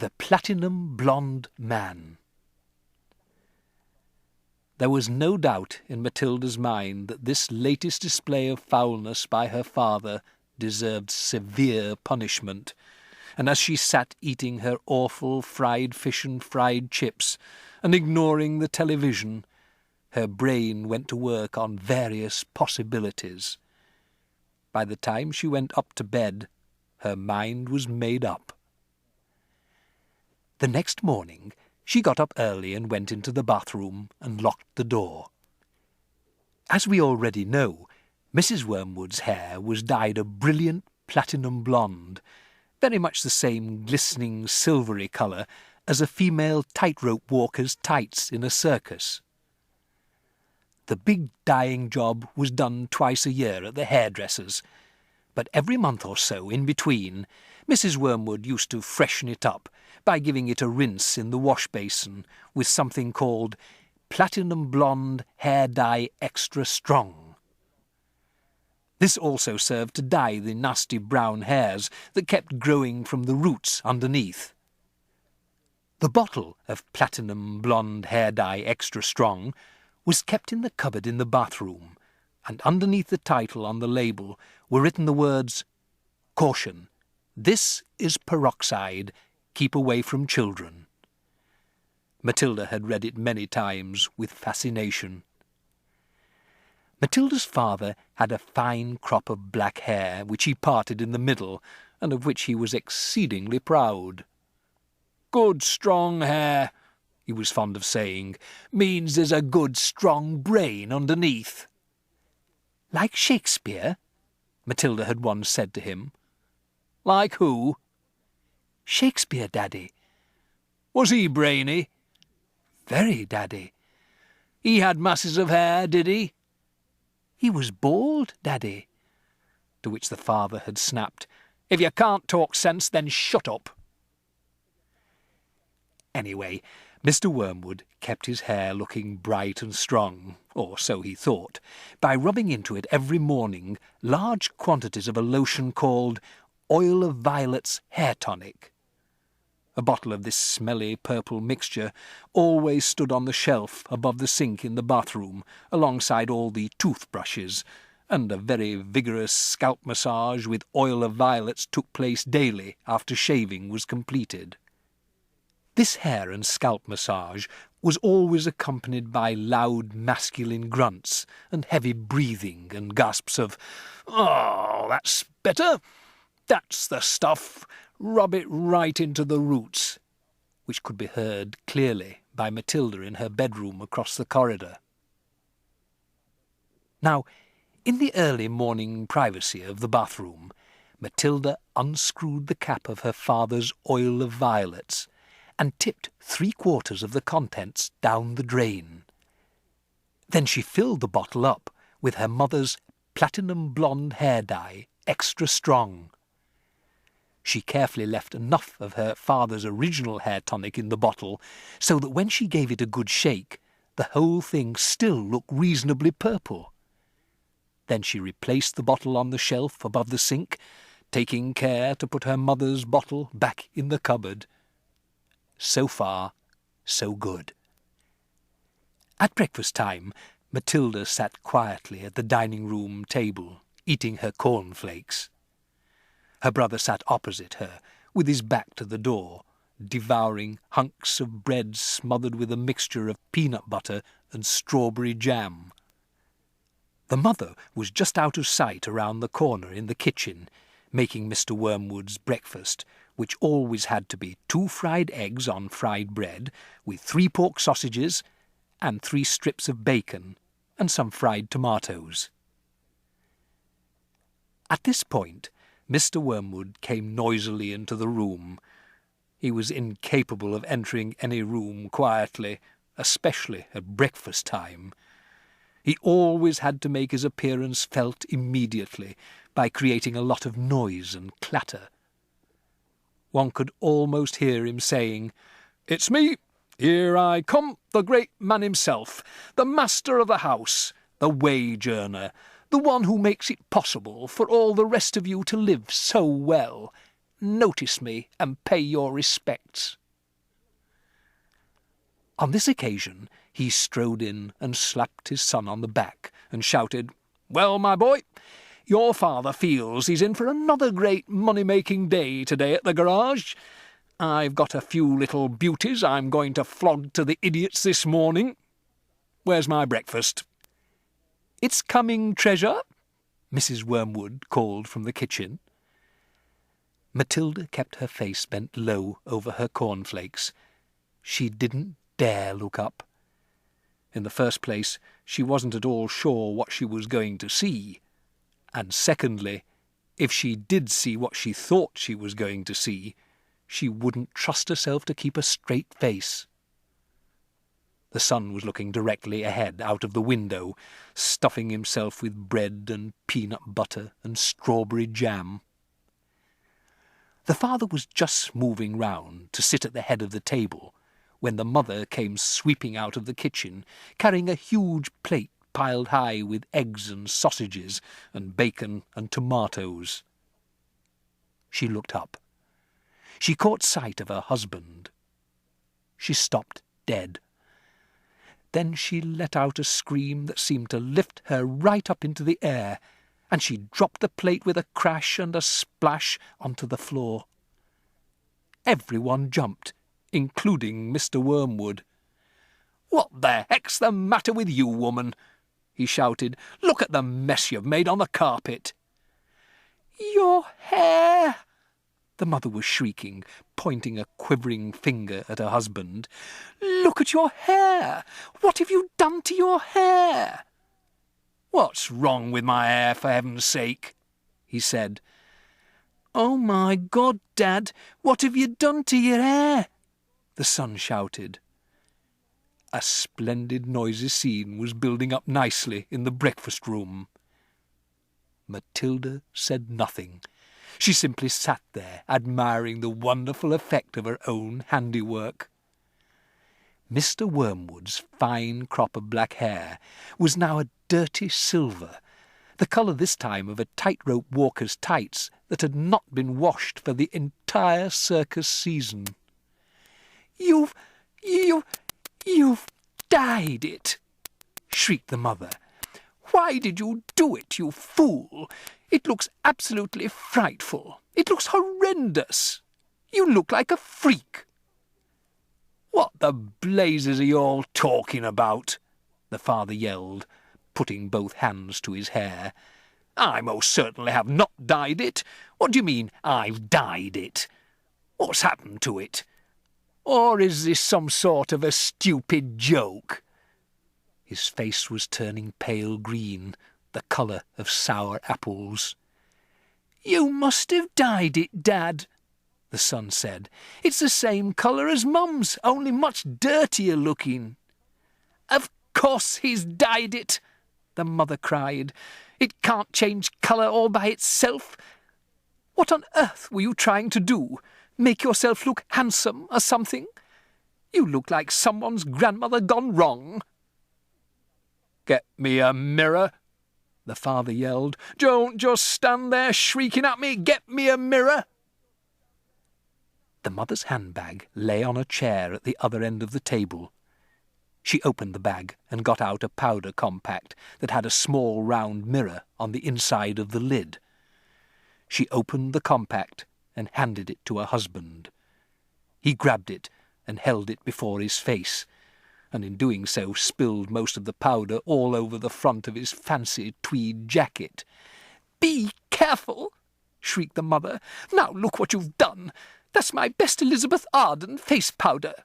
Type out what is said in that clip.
The Platinum Blonde Man. There was no doubt in Matilda's mind that this latest display of foulness by her father deserved severe punishment, and as she sat eating her awful fried fish and fried chips and ignoring the television, her brain went to work on various possibilities. By the time she went up to bed, her mind was made up. The next morning, she got up early and went into the bathroom and locked the door. As we already know, Mrs. Wormwood's hair was dyed a brilliant platinum blonde, very much the same glistening silvery colour as a female tightrope walker's tights in a circus. The big dyeing job was done twice a year at the hairdresser's, but every month or so in between, Mrs. Wormwood used to freshen it up by giving it a rinse in the wash basin with something called Platinum Blonde Hair Dye Extra Strong. This also served to dye the nasty brown hairs that kept growing from the roots underneath. The bottle of Platinum Blonde Hair Dye Extra Strong was kept in the cupboard in the bathroom, and underneath the title on the label were written the words, "Caution, this is peroxide, keep away from children." Matilda had read it many times with fascination. Matilda's father had a fine crop of black hair, which he parted in the middle, and of which he was exceedingly proud. "Good strong hair," he was fond of saying, "means there's a good strong brain underneath." "Like Shakespeare?" Matilda had once said to him. "Like who?" "Shakespeare, Daddy." "Was he brainy?" "Very, Daddy." "He had masses of hair, did he?" "He was bald, Daddy." To which the father had snapped, "If you can't talk sense, then shut up." Anyway, Mr. Wormwood kept his hair looking bright and strong, or so he thought, by rubbing into it every morning large quantities of a lotion called Oil of Violets Hair Tonic. A bottle of this smelly purple mixture always stood on the shelf above the sink in the bathroom, alongside all the toothbrushes, and a very vigorous scalp massage with oil of violets took place daily after shaving was completed. This hair and scalp massage was always accompanied by loud masculine grunts and heavy breathing and gasps of, "Oh, that's better! That's the stuff! Rub it right into the roots," which could be heard clearly by Matilda in her bedroom across the corridor. Now, in the early morning privacy of the bathroom, Matilda unscrewed the cap of her father's oil of violets and tipped 3/4 of the contents down the drain. Then she filled the bottle up with her mother's platinum blonde hair dye, extra strong. She carefully left enough of her father's original hair tonic in the bottle so that when she gave it a good shake, the whole thing still looked reasonably purple. Then she replaced the bottle on the shelf above the sink, taking care to put her mother's bottle back in the cupboard. So far, so good. At breakfast time, Matilda sat quietly at the dining-room table, eating her cornflakes. Her brother sat opposite her, with his back to the door, devouring hunks of bread smothered with a mixture of peanut butter and strawberry jam. The mother was just out of sight around the corner in the kitchen, making Mr. Wormwood's breakfast, which always had to be 2 fried eggs on fried bread, with 3 pork sausages, and 3 strips of bacon, and some fried tomatoes. At this point, Mr. Wormwood came noisily into the room. He was incapable of entering any room quietly, especially at breakfast time. He always had to make his appearance felt immediately by creating a lot of noise and clatter. One could almost hear him saying, "It's me. Here I come, the great man himself, the master of the house, the wage earner, the one who makes it possible for all the rest of you to live so well. notice me and pay your respects." On this occasion he strode in and slapped his son on the back and shouted, "Well, my boy, your father feels he's in for another great money-making day today at the garage. I've got a few little beauties I'm going to flog to the idiots this morning. Where's my breakfast?" "It's coming, treasure," Mrs. Wormwood called from the kitchen. Matilda kept her face bent low over her cornflakes. She didn't dare look up. In the first place, she wasn't at all sure what she was going to see, and secondly, if she did see what she thought she was going to see, she wouldn't trust herself to keep a straight face. The sun was looking directly ahead out of the window, stuffing himself with bread and peanut butter and strawberry jam. The father was just moving round to sit at the head of the table when the mother came sweeping out of the kitchen, carrying a huge plate piled high with eggs and sausages and bacon and tomatoes. She looked up. She caught sight of her husband. She stopped dead. Then she let out a scream that seemed to lift her right up into the air, and she dropped the plate with a crash and a splash onto the floor. Everyone jumped, including Mr. Wormwood. "What the heck's the matter with you, woman?" he shouted. "Look at the mess you've made on the carpet." "Your hair!" the mother was shrieking, pointing a quivering finger at her husband. "Look at your hair! What have you done to your hair?" "What's wrong with my hair, for heaven's sake?" he said. "Oh, my God, Dad, what have you done to your hair?" the son shouted. A splendid noisy scene was building up nicely in the breakfast room. Matilda said nothing. She simply sat there, admiring the wonderful effect of her own handiwork. Mr. Wormwood's fine crop of black hair was now a dirty silver, the colour this time of a tightrope walker's tights that had not been washed for the entire circus season. You've dyed it!" shrieked the mother. "Why did you do it, you fool? It looks absolutely frightful. It looks horrendous. You look like a freak." "What the blazes are you all talking about?" the father yelled, putting both hands to his hair. "I most certainly have not dyed it. What do you mean, I've dyed it? What's happened to it? Or is this some sort of a stupid joke?" His face was turning pale green, the colour of sour apples. "You must have dyed it, Dad," the son said. "It's the same colour as Mum's, only much dirtier looking." "Of course he's dyed it," the mother cried. "It can't change colour all by itself. What on earth were you trying to do? Make yourself look handsome or something? You look like someone's grandmother gone wrong." "Get me a mirror," the father yelled. "Don't just stand there shrieking at me. Get me a mirror." The mother's handbag lay on a chair at the other end of the table. She opened the bag and got out a powder compact that had a small round mirror on the inside of the lid. She opened the compact and handed it to her husband. He grabbed it and held it before his face, and in doing so spilled most of the powder all over the front of his fancy tweed jacket. "Be careful!" shrieked the mother. "Now look what you've done! That's my best Elizabeth Arden face powder.